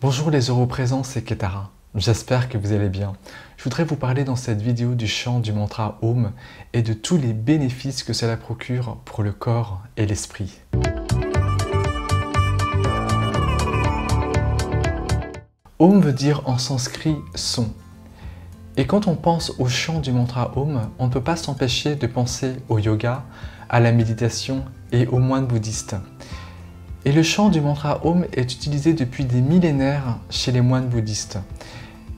Bonjour les heureux présents, c'est Ketara. J'espère que vous allez bien. Je voudrais vous parler dans cette vidéo du chant du mantra Om et de tous les bénéfices que cela procure pour le corps et l'esprit. Om veut dire en sanskrit son. Et quand on pense au chant du mantra Om, on ne peut pas s'empêcher de penser au yoga, à la méditation et aux moines bouddhistes. Et le chant du mantra Om est utilisé depuis des millénaires chez les moines bouddhistes.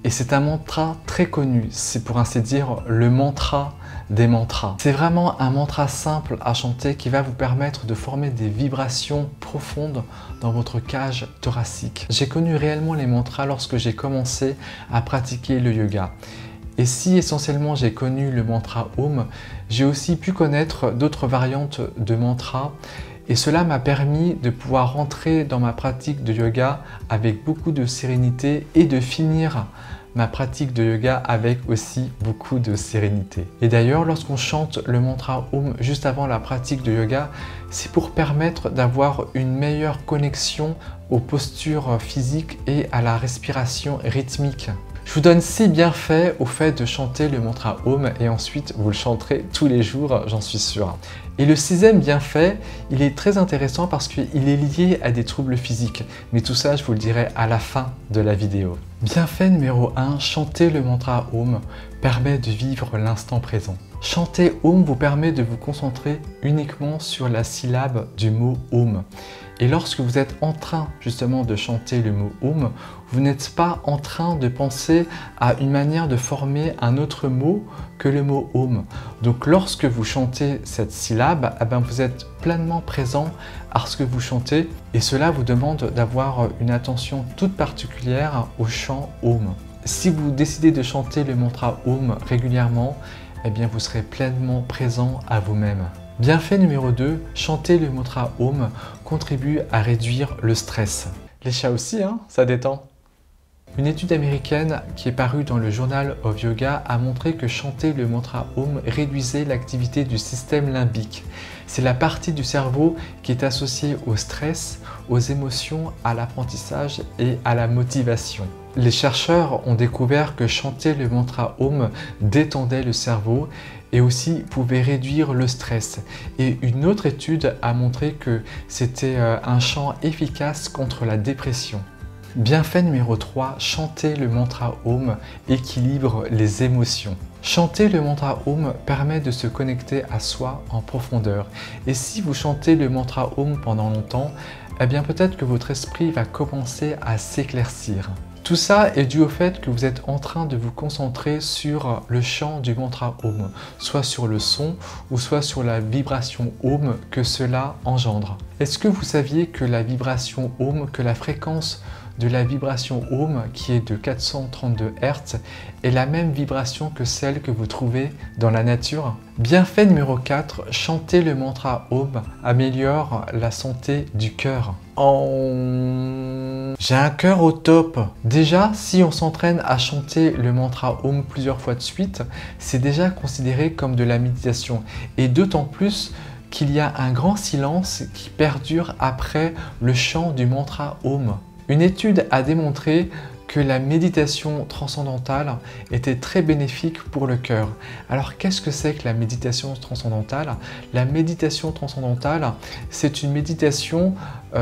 Et c'est un mantra très connu, c'est pour ainsi dire le mantra des mantras. C'est vraiment un mantra simple à chanter qui va vous permettre de former des vibrations profondes dans votre cage thoracique. J'ai connu réellement les mantras lorsque j'ai commencé à pratiquer le yoga. Et si essentiellement j'ai connu le mantra Om, j'ai aussi pu connaître d'autres variantes de mantras. Et cela m'a permis de pouvoir rentrer dans ma pratique de yoga avec beaucoup de sérénité et de finir ma pratique de yoga avec aussi beaucoup de sérénité. Et d'ailleurs, lorsqu'on chante le mantra Om juste avant la pratique de yoga, c'est pour permettre d'avoir une meilleure connexion aux postures physiques et à la respiration rythmique. Je vous donne 6 bienfaits au fait de chanter le mantra Om et ensuite vous le chanterez tous les jours, j'en suis sûr. Et le 6e bienfait, il est très intéressant parce qu'il est lié à des troubles physiques. Mais tout ça, je vous le dirai à la fin de la vidéo. Bienfait numéro 1, chanter le mantra Om permet de vivre l'instant présent. Chanter Om vous permet de vous concentrer uniquement sur la syllabe du mot Om. Et lorsque vous êtes en train justement de chanter le mot Om, vous n'êtes pas en train de penser à une manière de former un autre mot que le mot Om. Donc lorsque vous chantez cette syllabe, vous êtes pleinement présent à ce que vous chantez et cela vous demande d'avoir une attention toute particulière au chant Om. Si vous décidez de chanter le mantra Om régulièrement, vous serez pleinement présent à vous-même. Bienfait numéro 2, chanter le mantra Om contribue à réduire le stress. Les chats aussi, ça détend. Une étude américaine qui est parue dans le Journal of Yoga a montré que chanter le mantra Om réduisait l'activité du système limbique. C'est la partie du cerveau qui est associée au stress, aux émotions, à l'apprentissage et à la motivation. Les chercheurs ont découvert que chanter le mantra Om détendait le cerveau et aussi pouvait réduire le stress. Et une autre étude a montré que c'était un chant efficace contre la dépression. Bienfait numéro 3, chanter le mantra Om équilibre les émotions. Chanter le mantra Om permet de se connecter à soi en profondeur. Et si vous chantez le mantra Om pendant longtemps, peut-être que votre esprit va commencer à s'éclaircir. Tout ça est dû au fait que vous êtes en train de vous concentrer sur le chant du mantra Om, soit sur le son ou soit sur la vibration Om que cela engendre. Est-ce que vous saviez que la vibration Om, que la fréquence de la vibration Om, qui est de 432 Hz, est la même vibration que celle que vous trouvez dans la nature? Bienfait numéro 4, chanter le mantra Om améliore la santé du cœur. J'ai un cœur au top. Déjà, si on s'entraîne à chanter le mantra Om plusieurs fois de suite, c'est déjà considéré comme de la méditation. Et d'autant plus qu'il y a un grand silence qui perdure après le chant du mantra Om. Une étude a démontré que la méditation transcendantale était très bénéfique pour le cœur. Alors qu'est-ce que c'est que la méditation transcendantale? La méditation transcendantale, c'est une méditation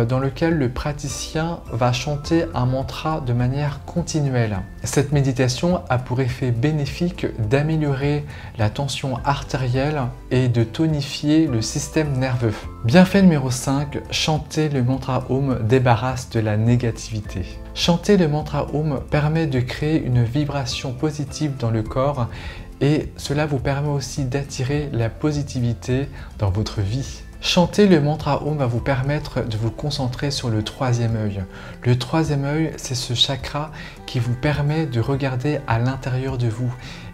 dans laquelle le praticien va chanter un mantra de manière continuelle. Cette méditation a pour effet bénéfique d'améliorer la tension artérielle et de tonifier le système nerveux. Bienfait numéro 5, chanter le mantra Om débarrasse de la négativité. Chanter le mantra Om permet de créer une vibration positive dans le corps et cela vous permet aussi d'attirer la positivité dans votre vie. Chanter le mantra Om va vous permettre de vous concentrer sur le 3e œil. Le 3e œil, c'est ce chakra qui vous permet de regarder à l'intérieur de vous.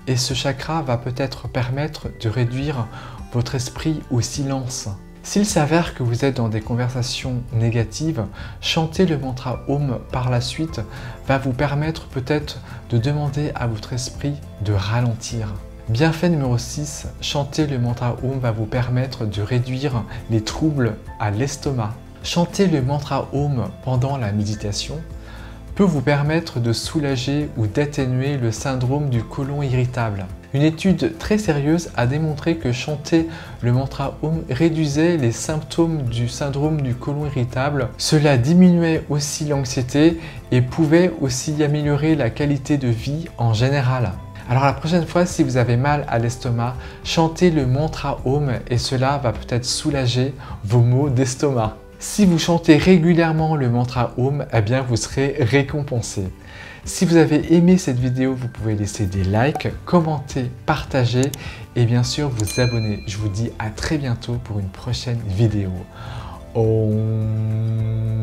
Et ce chakra va peut-être permettre de réduire votre esprit au silence. S'il s'avère que vous êtes dans des conversations négatives, chanter le mantra Om par la suite va vous permettre peut-être de demander à votre esprit de ralentir. Bienfait numéro 6, chanter le mantra Om va vous permettre de réduire les troubles à l'estomac. Chanter le mantra Om pendant la méditation peut vous permettre de soulager ou d'atténuer le syndrome du côlon irritable. Une étude très sérieuse a démontré que chanter le mantra Om réduisait les symptômes du syndrome du côlon irritable. Cela diminuait aussi l'anxiété et pouvait aussi améliorer la qualité de vie en général. Alors la prochaine fois, si vous avez mal à l'estomac, chantez le mantra Om et cela va peut-être soulager vos maux d'estomac. Si vous chantez régulièrement le mantra Om, eh bien vous serez récompensé. Si vous avez aimé cette vidéo, vous pouvez laisser des likes, commenter, partager et bien sûr vous abonner. Je vous dis à très bientôt pour une prochaine vidéo. Om.